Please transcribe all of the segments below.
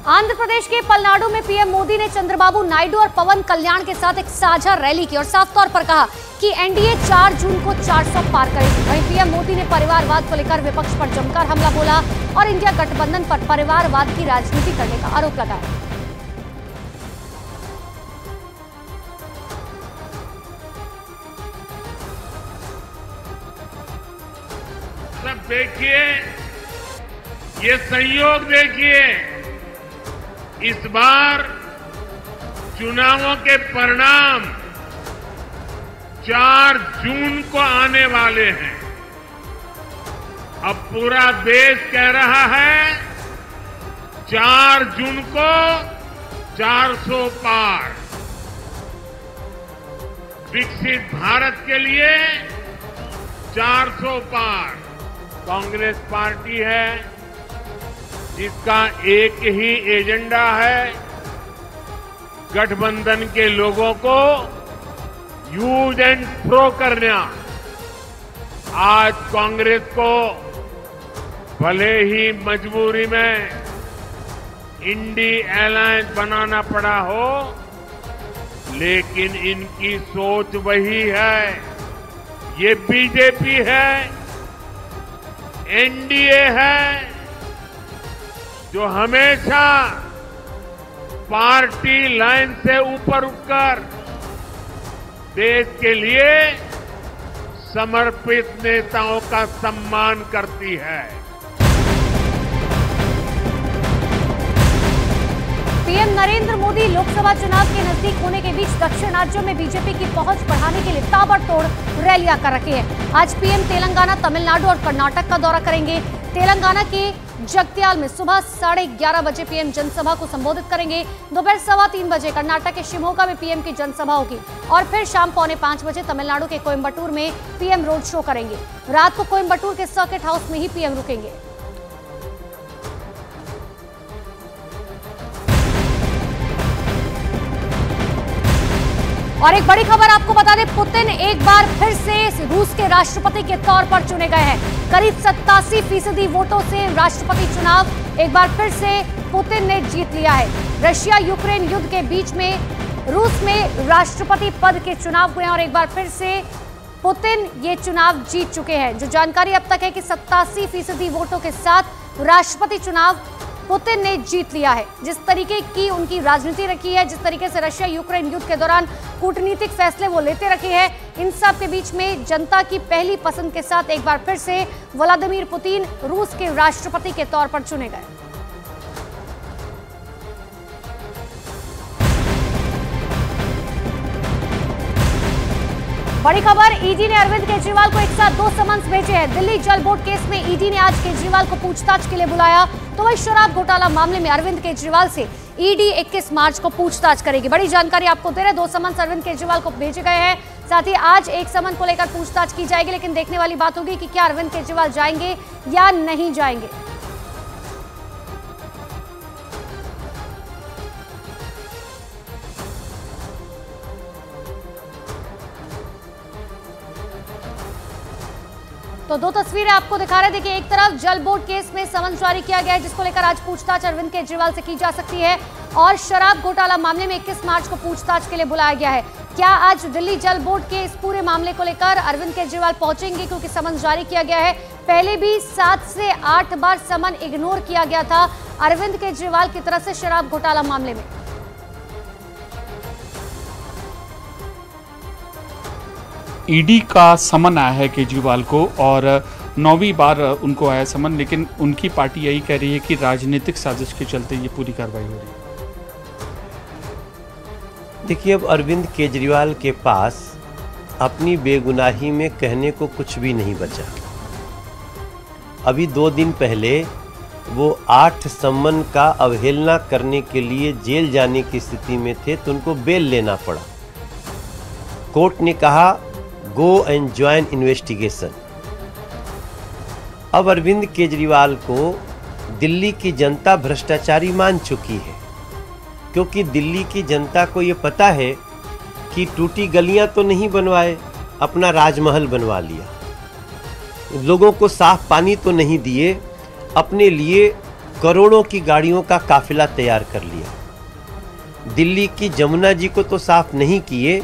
आंध्र प्रदेश के पलनाडु में पीएम मोदी ने चंद्रबाबू नायडू और पवन कल्याण के साथ एक साझा रैली की और साफ तौर पर कहा कि एनडीए 4 जून को 400 पार करेगी। वहीं पीएम मोदी ने परिवारवाद को लेकर विपक्ष पर जमकर हमला बोला और इंडिया गठबंधन पर परिवारवाद की राजनीति करने का आरोप लगाया। सब देखिए, ये संयोग देखिए, इस बार चुनावों के परिणाम 4 जून को आने वाले हैं। अब पूरा देश कह रहा है 4 जून को 400 पार। विकसित भारत के लिए 400 पार। कांग्रेस पार्टी है जिसका एक ही एजेंडा है, गठबंधन के लोगों को यूज एंड थ्रो करना। आज कांग्रेस को भले ही मजबूरी में इंडी अलायंस बनाना पड़ा हो, लेकिन इनकी सोच वही है। ये बीजेपी है, एनडीए है, जो हमेशा पार्टी लाइन से ऊपर उठकर देश के लिए समर्पित नेताओं का सम्मान करती है। पीएम नरेंद्र मोदी लोकसभा चुनाव के नजदीक होने के बीच दक्षिण राज्यों में बीजेपी की पहुंच बढ़ाने के लिए ताबड़तोड़ रैलियां कर रखी है। आज पीएम तेलंगाना, तमिलनाडु और कर्नाटक का दौरा करेंगे। तेलंगाना के जगत्याल में सुबह 11:30 बजे पीएम जनसभा को संबोधित करेंगे। दोपहर 3:15 बजे कर्नाटक के शिमोगा में पीएम की जनसभा होगी और फिर शाम 4:45 बजे तमिलनाडु के कोयम्बटूर में पीएम रोड शो करेंगे। रात को कोयम्बटूर के सर्किट हाउस में ही पीएम रुकेंगे। और एक बड़ी खबर आपको बता दें, पुतिन एक बार फिर से रूस के राष्ट्रपति के तौर पर चुने गए हैं। करीब 87% वोटों से राष्ट्रपति चुनाव एक बार फिर से पुतिन ने जीत लिया है। रशिया यूक्रेन युद्ध के बीच में रूस में राष्ट्रपति पद के चुनाव हुए हैं और एक बार फिर से पुतिन ये चुनाव जीत चुके हैं। जो जानकारी अब तक है कि 87% वोटों के साथ राष्ट्रपति चुनाव पुतिन ने जीत लिया है। जिस तरीके की उनकी राजनीति रखी है, जिस तरीके से रशिया यूक्रेन युद्ध के दौरान कूटनीतिक फैसले वो लेते रखे हैं, इन सब के बीच में जनता की पहली पसंद के साथ एक बार फिर से व्लादिमीर पुतिन रूस के राष्ट्रपति के तौर पर चुने गए। बड़ी खबर, ईडी ने अरविंद केजरीवाल को एक साथ 2 समन्स भेजे हैं। दिल्ली जल बोर्ड केस में ईडी ने आज केजरीवाल को पूछताछ के लिए बुलाया। तो वही शराब घोटाला मामले में अरविंद केजरीवाल से ईडी 21 मार्च को पूछताछ करेगी। बड़ी जानकारी आपको दे रहे, 2 समन्स अरविंद केजरीवाल को भेजे गए हैं। साथ ही आज एक समन को लेकर पूछताछ की जाएगी, लेकिन देखने वाली बात होगी कि क्या अरविंद केजरीवाल जाएंगे या नहीं जाएंगे। तो 2 तस्वीरें आपको दिखा रहे। देखिए, एक तरफ जल बोर्ड केस में समन जारी किया गया है, जिसको लेकर आज पूछताछ अरविंद केजरीवाल से की जा सकती है और शराब घोटाला मामले में 21 मार्च को पूछताछ के लिए बुलाया गया है। क्या आज दिल्ली जल बोर्ड के इस पूरे मामले को लेकर अरविंद केजरीवाल पहुंचेंगे, क्योंकि समन जारी किया गया है। पहले भी 7 से 8 बार समन इग्नोर किया गया था अरविंद केजरीवाल की तरफ से शराब घोटाला मामले में। ईडी का समन आया है केजरीवाल को और 9वीं बार उनको आया समन, लेकिन उनकी पार्टी यही कह रही है कि राजनीतिक साजिश के चलते ये पूरी कार्रवाई हो रही है। देखिए, अब अरविंद केजरीवाल के पास अपनी बेगुनाही में कहने को कुछ भी नहीं बचा। अभी 2 दिन पहले वो 8 समन का अवहेलना करने के लिए जेल जाने की स्थिति में थे, तो उनको बेल लेना पड़ा। कोर्ट ने कहा गो एंड ज्वाइन इन्वेस्टिगेशन। अब अरविंद केजरीवाल को दिल्ली की जनता भ्रष्टाचारी मान चुकी है, क्योंकि दिल्ली की जनता को ये पता है कि टूटी गलियां तो नहीं बनवाए, अपना राजमहल बनवा लिया। लोगों को साफ पानी तो नहीं दिए, अपने लिए करोड़ों की गाड़ियों का काफिला तैयार कर लिया। दिल्ली की जमुना जी को तो साफ नहीं किए,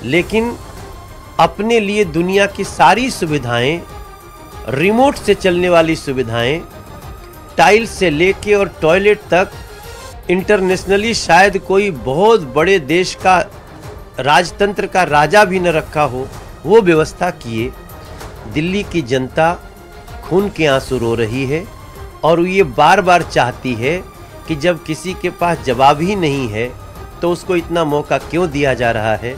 लेकिन अपने लिए दुनिया की सारी सुविधाएं, रिमोट से चलने वाली सुविधाएं, टाइल से लेके और टॉयलेट तक, इंटरनेशनली शायद कोई बहुत बड़े देश का राजतंत्र का राजा भी न रखा हो, वो व्यवस्था किए। दिल्ली की जनता खून के आंसू रो रही है और ये बार बार चाहती है कि जब किसी के पास जवाब ही नहीं है तो उसको इतना मौका क्यों दिया जा रहा है।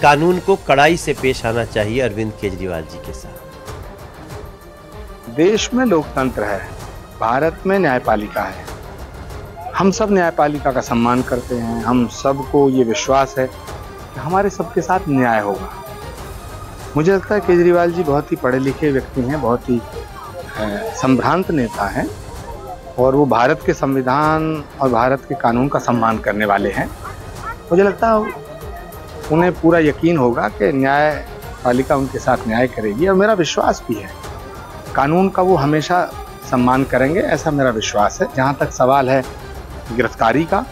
कानून को कड़ाई से पेश आना चाहिए अरविंद केजरीवाल जी के साथ। देश में लोकतंत्र है, भारत में न्यायपालिका है। हम सब न्यायपालिका का सम्मान करते हैं। हम सबको ये विश्वास है कि हमारे सबके साथ न्याय होगा। मुझे लगता है केजरीवाल जी बहुत ही पढ़े लिखे व्यक्ति हैं, बहुत ही संभ्रांत नेता हैं और वो भारत के संविधान और भारत के कानून का सम्मान करने वाले हैं। मुझे लगता है उन्हें पूरा यकीन होगा कि न्यायपालिका उनके साथ न्याय करेगी और मेरा विश्वास भी है कानून का वो हमेशा सम्मान करेंगे, ऐसा मेरा विश्वास है। जहाँ तक सवाल है गिरफ्तारी का,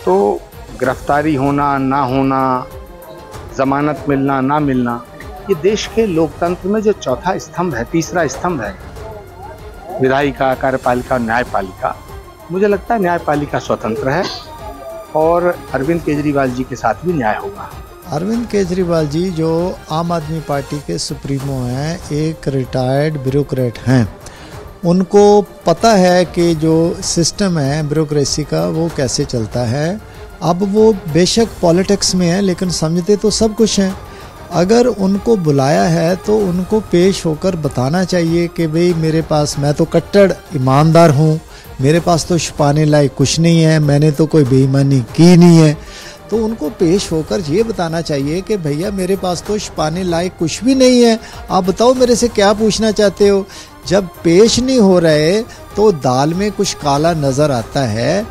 तो गिरफ्तारी होना ना होना, जमानत मिलना ना मिलना, ये देश के लोकतंत्र में जो चौथा स्तंभ है, तीसरा स्तंभ है, विधायिका, कार्यपालिका और न्यायपालिका, मुझे लगता है न्यायपालिका स्वतंत्र है और अरविंद केजरीवाल जी के साथ भी न्याय होगा। अरविंद केजरीवाल जी जो आम आदमी पार्टी के सुप्रीमो हैं, एक रिटायर्ड ब्यूरोक्रेट हैं, उनको पता है कि जो सिस्टम है ब्यूरोक्रेसी का वो कैसे चलता है। अब वो बेशक पॉलिटिक्स में है लेकिन समझते तो सब कुछ हैं। अगर उनको बुलाया है तो उनको पेश होकर बताना चाहिए कि भाई मेरे पास, मैं तो कट्टर ईमानदार हूँ, मेरे पास तो छुपाने लायक कुछ नहीं है, मैंने तो कोई बेईमानी की नहीं है। तो उनको पेश होकर ये बताना चाहिए कि भैया मेरे पास तो छुपाने लायक कुछ भी नहीं है, आप बताओ मेरे से क्या पूछना चाहते हो। जब पेश नहीं हो रहे तो दाल में कुछ काला नजर आता है।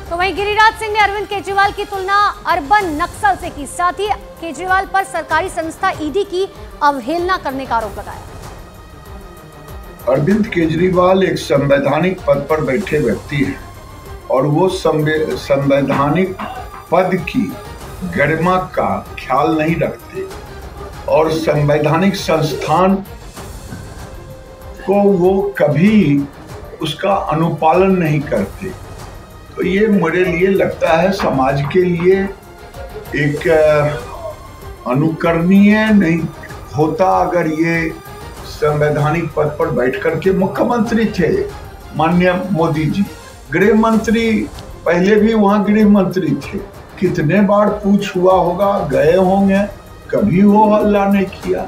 तो वहीं गिरिराज सिंह ने अरविंद केजरीवाल की तुलना अर्बन नक्सल से की, साथ ही केजरीवाल पर सरकारी संस्था ईडी की अवहेलना करने का आरोप लगाया। अरविंद केजरीवाल एक संवैधानिक पद पर बैठे व्यक्ति हैं और वो संवैधानिक पद की गरिमा का ख्याल नहीं रखते और संवैधानिक संस्थान को वो कभी उसका अनुपालन नहीं करते। तो ये मेरे लिए लगता है समाज के लिए एक अनुकरणीय नहीं होता अगर ये संवैधानिक पद पर बैठ करके, मुख्यमंत्री थे माननीय मोदी जी, गृह मंत्री पहले भी वहाँ गृह मंत्री थे, कितने बार पूछ हुआ होगा, गए होंगे, कभी वो हल्ला नहीं किया।